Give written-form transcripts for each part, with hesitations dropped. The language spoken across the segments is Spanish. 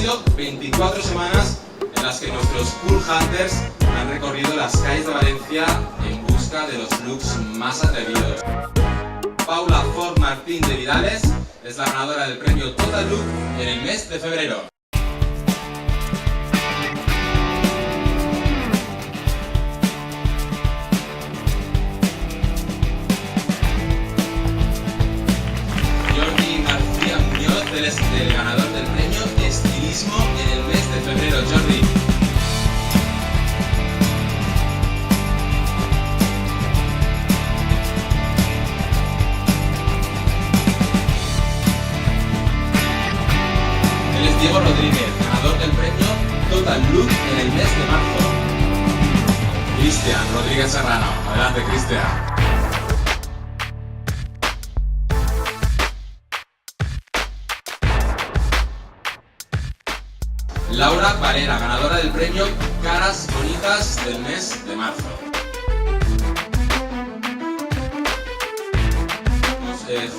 sido 24 semanas en las que nuestros Cool Hunters han recorrido las calles de Valencia en busca de los looks más atrevidos. Paula Fort Martín de Vidales es la ganadora del premio Total Look en el mes de febrero. Jordi García Muñoz, el ganador del premio Estilismo en el mes de febrero. Jordi. Diego Rodríguez, ganador del premio Total Look en el mes de marzo. Cristian Rodríguez Serrano, adelante Cristian. Laura Varela, ganadora del premio Caras Bonitas del mes de marzo.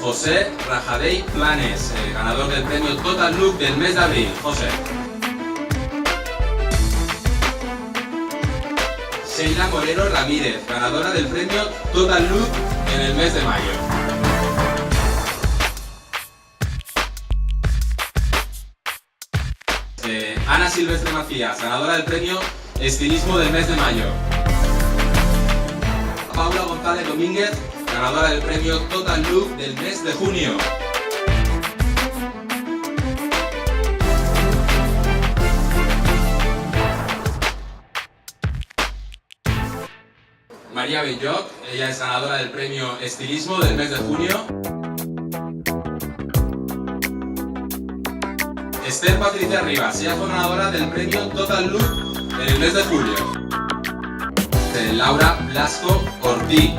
José Rajadei Planes, ganador del premio Total Look del mes de abril. José. Sheila Moreno Ramírez, ganadora del premio Total Look en el mes de mayo. Ana Silvestre Macías, ganadora del premio Estilismo del mes de mayo. Paula González Domínguez, ganadora del premio Total Look del mes de junio. María Belloc, ella es ganadora del premio Estilismo del mes de junio. Esther Patricia Rivas, ella fue ganadora del premio Total Look en el mes de julio. Laura Blasco Ortiz,